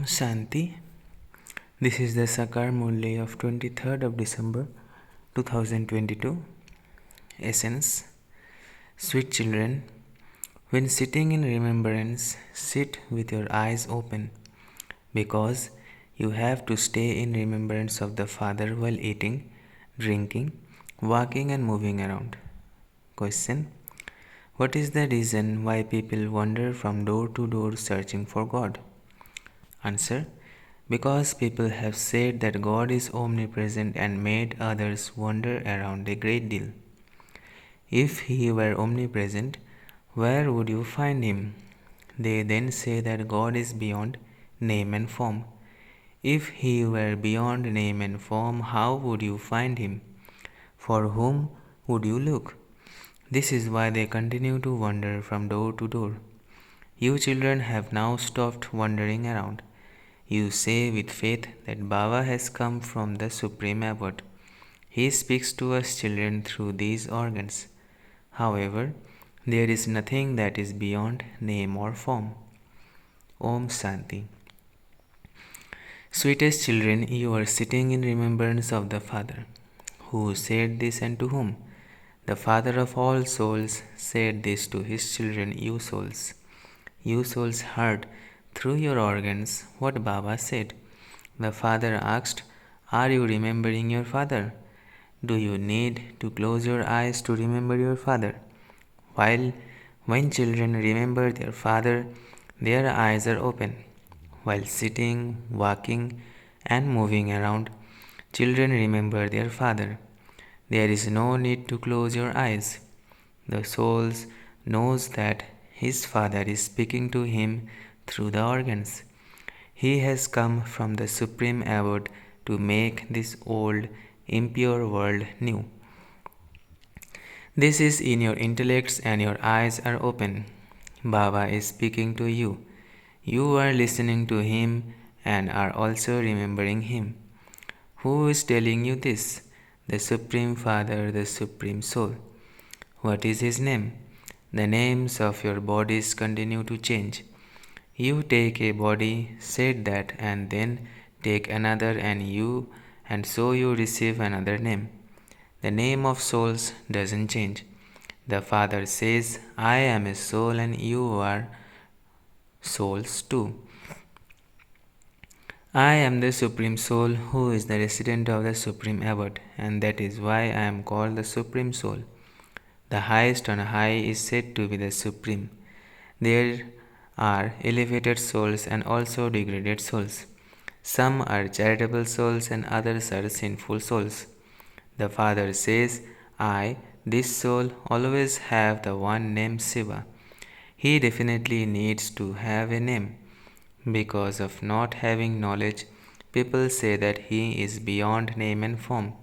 Shanti. This is the Sakar Murli of 23rd of December 2022. Essence. Sweet children, when sitting in remembrance, sit with your eyes open, because you have to stay in remembrance of the Father while eating, drinking, walking and moving around. Question. What is the reason why people wander from door to door searching for God? Answer. Because people have said that God is omnipresent and made others wander around a great deal. If He were omnipresent, where would you find Him? They then say that God is beyond name and form. If He were beyond name and form, how would you find Him? For whom would you look? This is why they continue to wander from door to door. You children have now stopped wandering around. You say with faith that Baba has come from the Supreme Abode. He speaks to us children through these organs. However, there is nothing that is beyond name or form. Om Shanti. Sweetest children, you are sitting in remembrance of the Father. Who said this and to whom? The Father of all souls said this to His children, you souls. You souls heard through your organs what Baba said. The Father asked, are you remembering your Father? Do you need to close your eyes to remember your Father? When children remember their Father, their eyes are open. While sitting, walking, and moving around, children remember their Father. There is no need to close your eyes. The soul knows that his Father is speaking to him through the organs. He has come from the Supreme Abode to make this old, impure world new. This is in your intellects and your eyes are open. Baba is speaking to you. You are listening to him and are also remembering him. Who is telling you this? The Supreme Father, the Supreme Soul. What is his name? The names of your bodies continue to change. You take a body, said that, and then take another, and so you receive another name. The name of souls doesn't change. The Father says, I am a soul and you are souls too. I am the Supreme Soul who is the resident of the Supreme Abode, and that is why I am called the Supreme Soul. The highest on high is said to be the Supreme. There are elevated souls and also degraded souls. Some are charitable souls and others are sinful souls. The Father says, I, this soul, always have the one named Shiva. He definitely needs to have a name. Because of not having knowledge, people say that he is beyond name and form.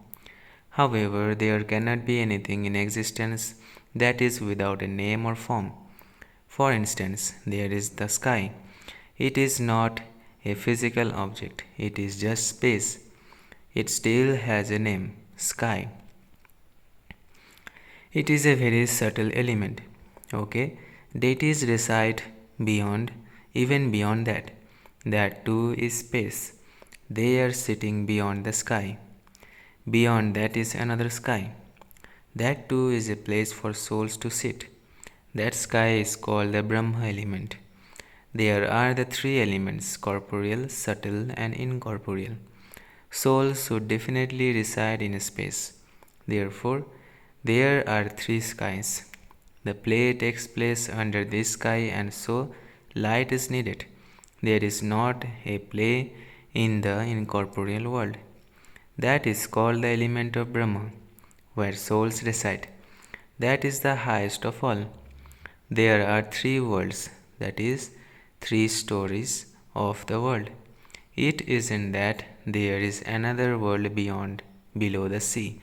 However, there cannot be anything in existence that is without a name or form. For instance, there is the sky. It is not a physical object, it is just space. It still has a name, sky. It is a very subtle element. Okay, deities reside beyond, even beyond that. That too is space. They are sitting beyond the sky. Beyond that is another sky. That too is a place for souls to sit. That sky is called the Brahma element. There are the three elements, corporeal, subtle, and incorporeal. Souls should definitely reside in space. Therefore, there are three skies. The play takes place under this sky, and so light is needed. There is not a play in the incorporeal world. That is called the element of Brahma, where souls reside. That is the highest of all. There are three worlds, that is, three stories of the world. It isn't that there is another world beyond, below the sea.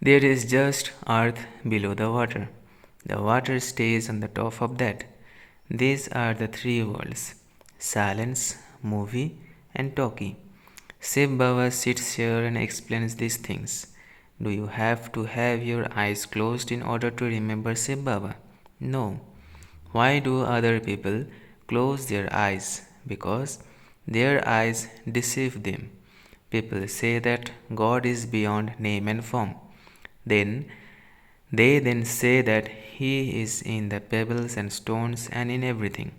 There is just earth below the water. The water stays on the top of that. These are the three worlds, silence, movie, and talkie. Shiv Baba sits here and explains these things. Do you have to have your eyes closed in order to remember Shiv Baba? No. Why do other people close their eyes because their eyes deceive them. People say that God is beyond name and form. Then they say that He is in the pebbles and stones and in everything,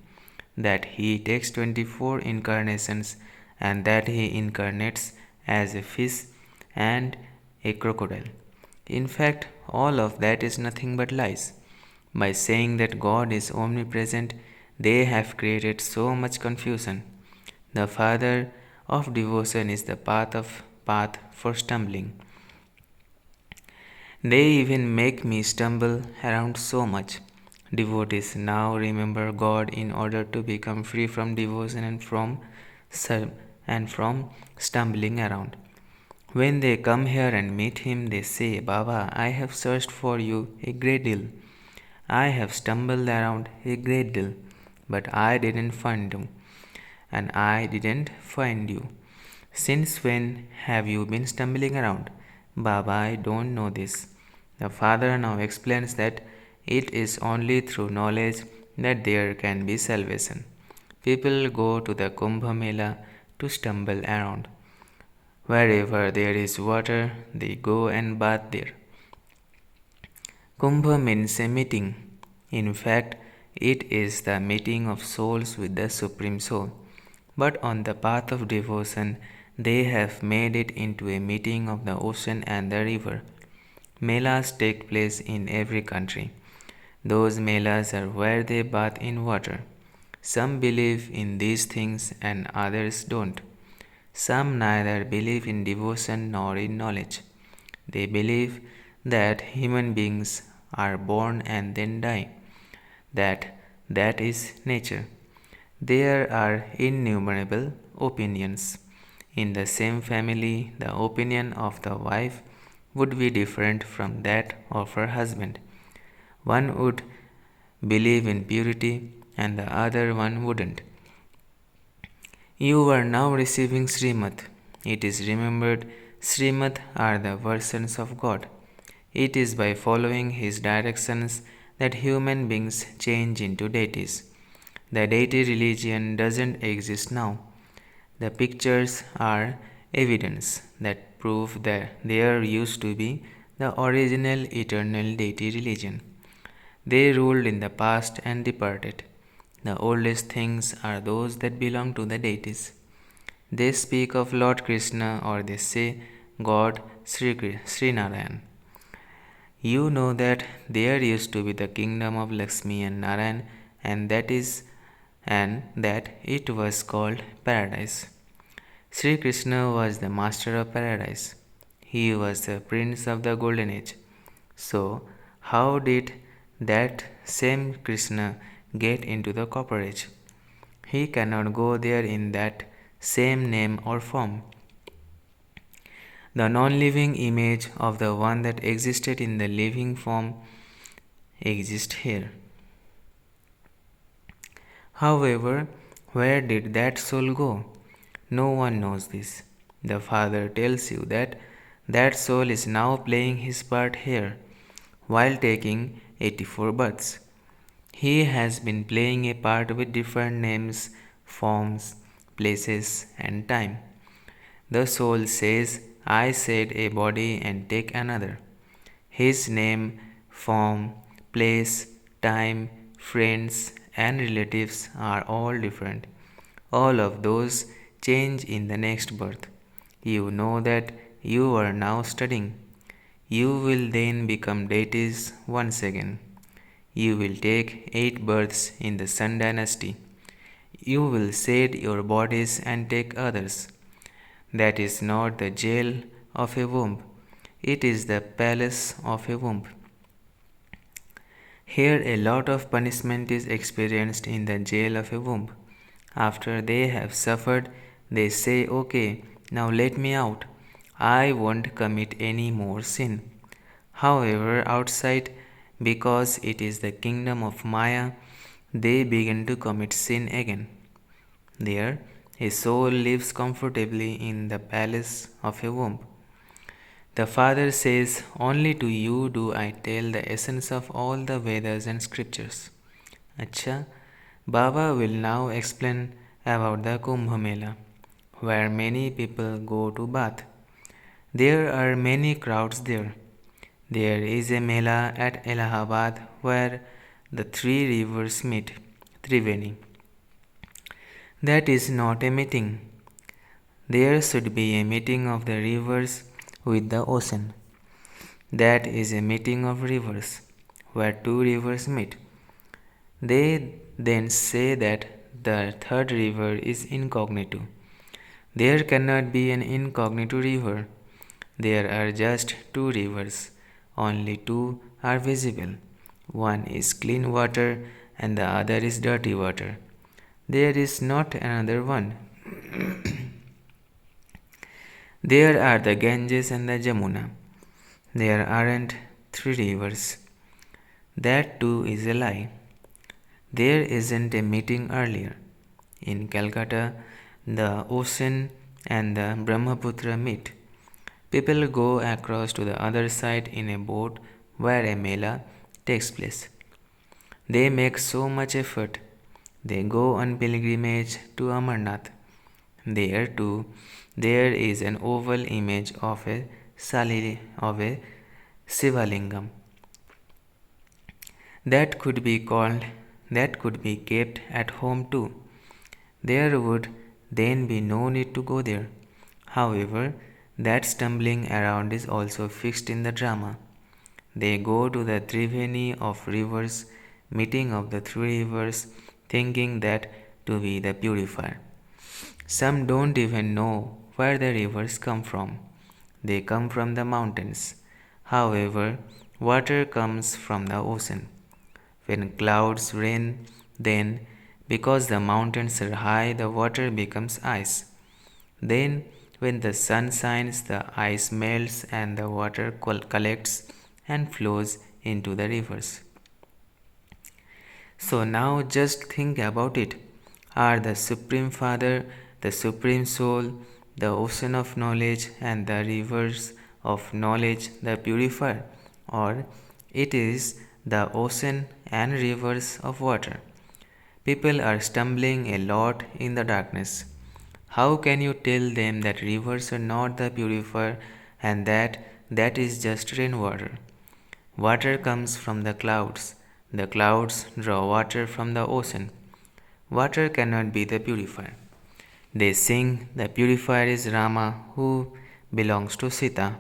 that He takes 24 incarnations and that He incarnates as a fish and a crocodile. In fact, all of that is nothing but lies. By saying that God is omnipresent, they have created so much confusion. The father of devotion is the path for stumbling. They even make me stumble around so much. Devotees now remember God in order to become free from devotion and from stumbling around. When they come here and meet him, they say, Baba, I have searched for you a great deal. I have stumbled around a great deal, but I didn't find you, and I didn't find you. Since when have you been stumbling around? Baba, I don't know this. The father now explains that it is only through knowledge that there can be salvation. People go to the Kumbh Mela to stumble around. Wherever there is water, they go and bath there. Kumbh means a meeting. In fact, it is the meeting of souls with the Supreme Soul. But on the path of devotion, they have made it into a meeting of the ocean and the river. Melas take place in every country. Those melas are where they bath in water. Some believe in these things and others don't. Some neither believe in devotion nor in knowledge. They believe that human beings are born and then die, that is nature. There are innumerable opinions. In the same family, the opinion of the wife would be different from that of her husband. One would believe in purity and the other one wouldn't. You are now receiving Srimad. It is remembered Srimad are the versions of God. It is by following His directions that human beings change into deities. The deity religion doesn't exist now. The pictures are evidence that prove that there used to be the original eternal deity religion. They ruled in the past and departed. The oldest things are those that belong to the deities. They speak of Lord Krishna or they say God Sri Narayan. You know that there used to be the kingdom of Lakshmi and Narayan and that it was called paradise. Sri Krishna was the master of paradise. He was the prince of the golden age. So, how did that same Krishna get into the copper age? He cannot go there in that same name or form. The non-living image of the one that existed in the living form exists here. However, where did that soul go? No one knows this. The Father tells you that soul is now playing his part here while taking 84 births. He has been playing a part with different names, forms, places, and time. The soul says, I said a body and take another. His name, form, place, time, friends, and relatives are all different. All of those change in the next birth. You know that you are now studying. You will then become deities once again. You will take 8 births in the Sun dynasty. You will shed your bodies and take others. That is not the jail of a womb. It is the palace of a womb. Here a lot of punishment is experienced in the jail of a womb. After they have suffered, they say, okay, now let me out. I won't commit any more sin. However, outside, because it is the kingdom of Maya, they begin to commit sin again. There, a soul lives comfortably in the palace of a womb. The Father says, only to you do I tell the essence of all the Vedas and scriptures. Acha, Baba will now explain about the Kumbh Mela, where many people go to bath. There are many crowds there. There is a Mela at Allahabad where the three rivers meet, Triveni. That is not a meeting. There should be a meeting of the rivers with the ocean. That is a meeting of rivers, where two rivers meet. They then say that the third river is incognito. There cannot be an incognito river. There are just two rivers. Only two are visible. One is clean water and the other is dirty water. There is not another one. There are the Ganges and the Jamuna. There aren't three rivers. That too is a lie. There isn't a meeting earlier. In Calcutta, the ocean and the Brahmaputra meet. People go across to the other side in a boat where a mela takes place. They make so much effort. They go on pilgrimage to Amarnath. There too, there is an oval image of a Sivalingam. That could be kept at home too. There would then be no need to go there. However, that stumbling around is also fixed in the drama. They go to the Triveni of rivers, meeting of the three rivers, thinking that to be the purifier. Some don't even know where the rivers come from. They come from the mountains. However, water comes from the ocean. When clouds rain, then, because the mountains are high, the water becomes ice. Then, when the sun shines, the ice melts and the water collects and flows into the rivers. So now just think about it. Are the Supreme Father, the Supreme Soul, the ocean of knowledge, and the rivers of knowledge the purifier? Or it is the ocean and rivers of water? People are stumbling a lot in the darkness. How can you tell them that rivers are not the purifier and that is just rainwater? Water comes from the clouds. The clouds draw water from the ocean. Water cannot be the purifier. They sing, the purifier is Rama who belongs to Sita.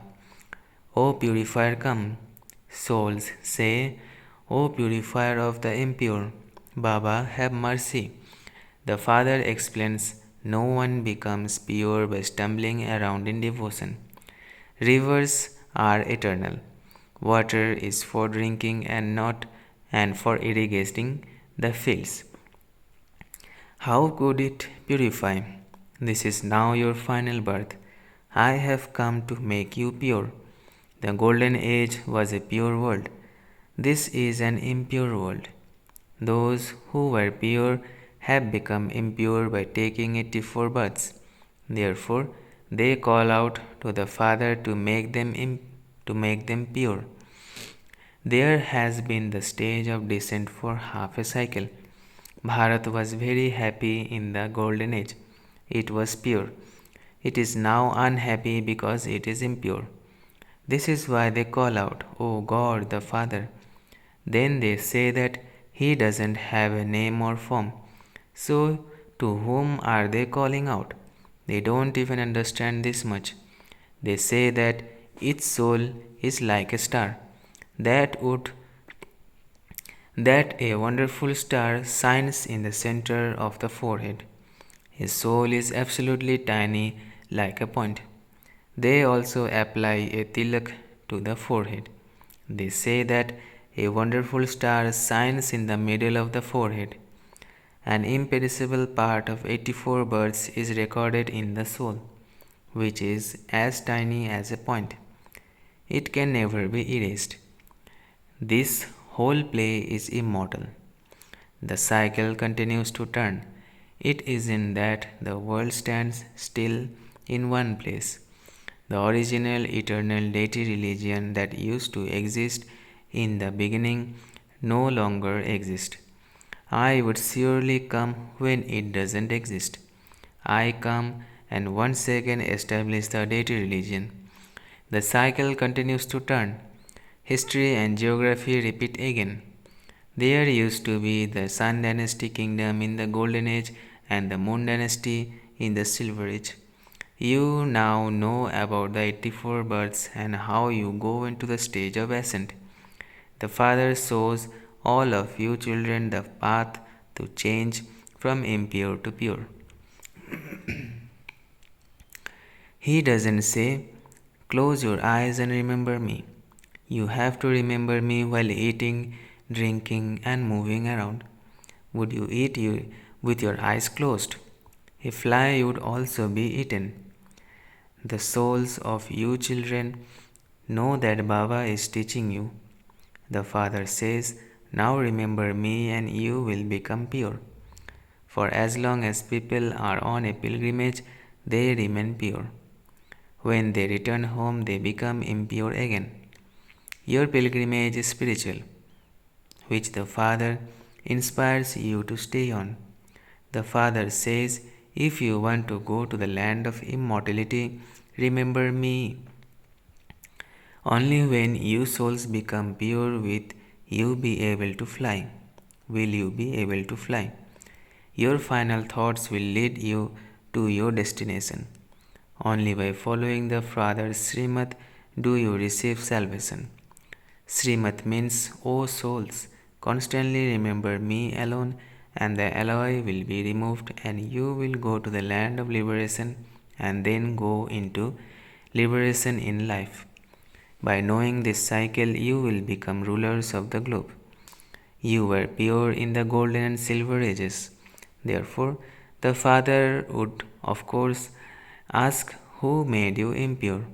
O purifier, come. Souls say, O purifier of the impure, Baba, have mercy. The father explains, no one becomes pure by stumbling around in devotion. Rivers are eternal. Water is for drinking and for irrigating the fields. How could it purify? This is now your final birth. I have come to make you pure. The golden age was a pure world. This is an impure world. Those who were pure have become impure by taking 84 births. Therefore, they call out to the Father to make them pure. There has been the stage of descent for half a cycle. Bharat was very happy in the golden age. It was pure. It is now unhappy because it is impure. This is why they call out, O God the Father. Then they say that He doesn't have a name or form. So, to whom are they calling out? They don't even understand this much. They say that each soul is like a star. That a wonderful star shines in the center of the forehead. His soul is absolutely tiny, like a point. They also apply a tilak to the forehead. They say that a wonderful star shines in the middle of the forehead. An imperishable part of 84 births is recorded in the soul, which is as tiny as a point. It can never be erased. This whole play is immortal. The cycle continues to turn. It isn't that the world stands still in one place. The original eternal deity religion that used to exist in the beginning no longer exists. I would surely come when it doesn't exist. I come and 1 second establish the deity religion. The cycle continues to turn. History and geography repeat again. There used to be the Sun Dynasty kingdom in the Golden Age and the Moon Dynasty in the Silver Age. You now know about the 84 births and how you go into the stage of ascent. The Father shows all of you children the path to change from impure to pure. He doesn't say, close your eyes and remember me. You have to remember me while eating, drinking, and moving around. Would you eat with your eyes closed? A fly would also be eaten. The souls of you children know that Baba is teaching you. The Father says, now remember me and you will become pure. For as long as people are on a pilgrimage, they remain pure. When they return home, they become impure again. Your pilgrimage is spiritual, which the Father inspires you to stay on. The Father says, if you want to go to the land of immortality, remember me. Only when you souls become pure will you be able to fly. Will you be able to fly? Your final thoughts will lead you to your destination. Only by following the Father's Srimad do you receive salvation. Srimad means, O souls, constantly remember me alone, and the alloy will be removed, and you will go to the land of liberation and then go into liberation in life. By knowing this cycle, you will become rulers of the globe. You were pure in the golden and silver ages. Therefore, the Father would, of course, ask, who made you impure?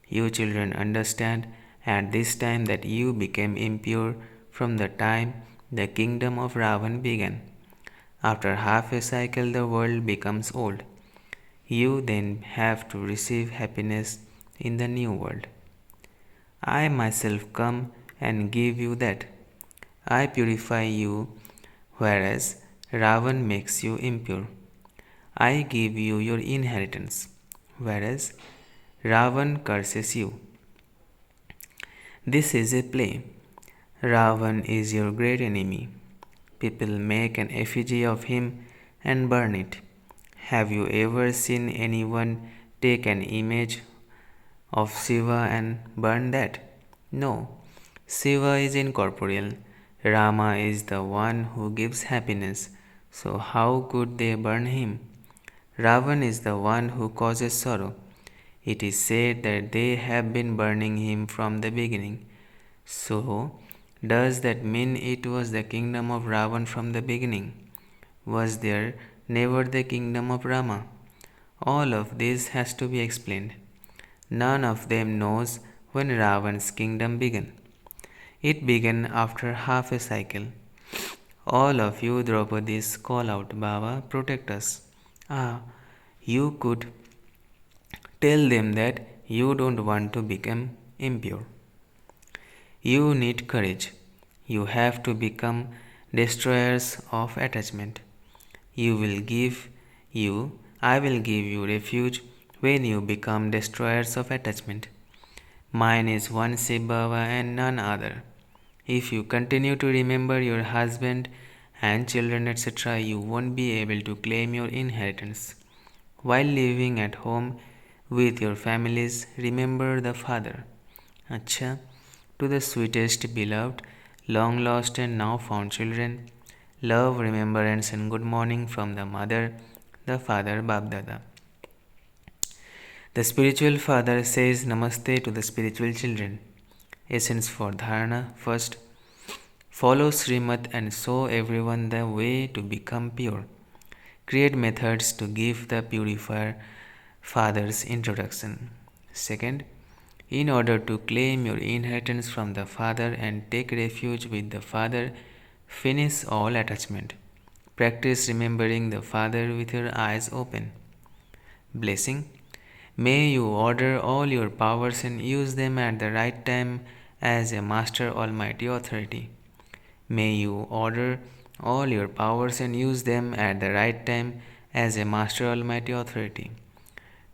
You children understand at this time that you became impure from the time the kingdom of Ravan began. After half a cycle, the world becomes old. You then have to receive happiness in the new world. I myself come and give you that. I purify you, whereas Ravan makes you impure. I give you your inheritance, whereas Ravan curses you. This is a play. Ravan is your great enemy. People make an effigy of him and burn it. Have you ever seen anyone take an image of Shiva and burn that? No. Shiva is incorporeal. Rama is the one who gives happiness. So how could they burn him? Ravan is the one who causes sorrow. It is said that they have been burning him from the beginning. So, does that mean it was the kingdom of Ravan from the beginning? Was there never the kingdom of Rama? All of this has to be explained. None of them knows when Ravan's kingdom began. It began after half a cycle. All of you Draupadis call out, Baba, protect us. Ah, you could tell them that you don't want to become impure. You need courage. You have to become destroyers of attachment. I will give you refuge when you become destroyers of attachment. Mine is one Shiv Baba and none other. If you continue to remember your husband and children, etc., you won't be able to claim your inheritance. While living at home with your families, remember the Father. Acha, to the sweetest beloved, long lost and now found children, love, remembrance, and good morning from the Mother, the Father, Babdada. The spiritual father says Namaste to the spiritual children. Essence for Dharana. First, follow Srimad and show everyone the way to become pure. Create methods to give the purifier father's introduction. Second, in order to claim your inheritance from the Father and take refuge with the Father, finish all attachment. Practice remembering the Father with your eyes open. Blessing. May you order all your powers and use them at the right time as a Master Almighty authority. May you order all your powers and use them at the right time as a master almighty authority.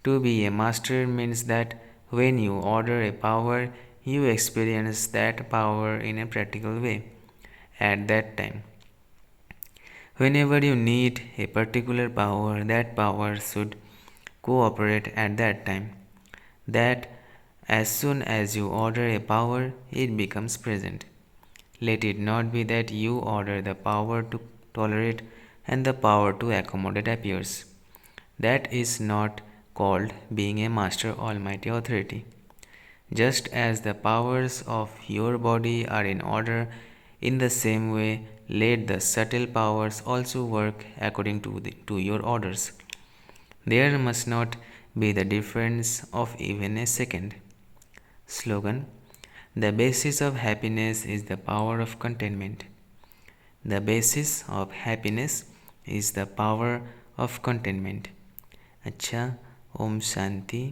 To be a master means that when you order a power, you experience that power in a practical way at that time. Whenever you need a particular power, that power should cooperate at that time. That as soon as you order a power, it becomes present. Let it not be that you order the power to tolerate and the power to accommodate appears. That is not called being a master almighty authority. Just as the powers of your body are in order, in the same way, let the subtle powers also work according to your orders. There must not be the difference of even a second. Slogan: the basis of happiness is the power of contentment. The basis of happiness is the power of contentment. अच्छा, ओम शांति,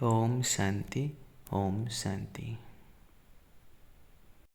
ओम शांति, ओम शांति.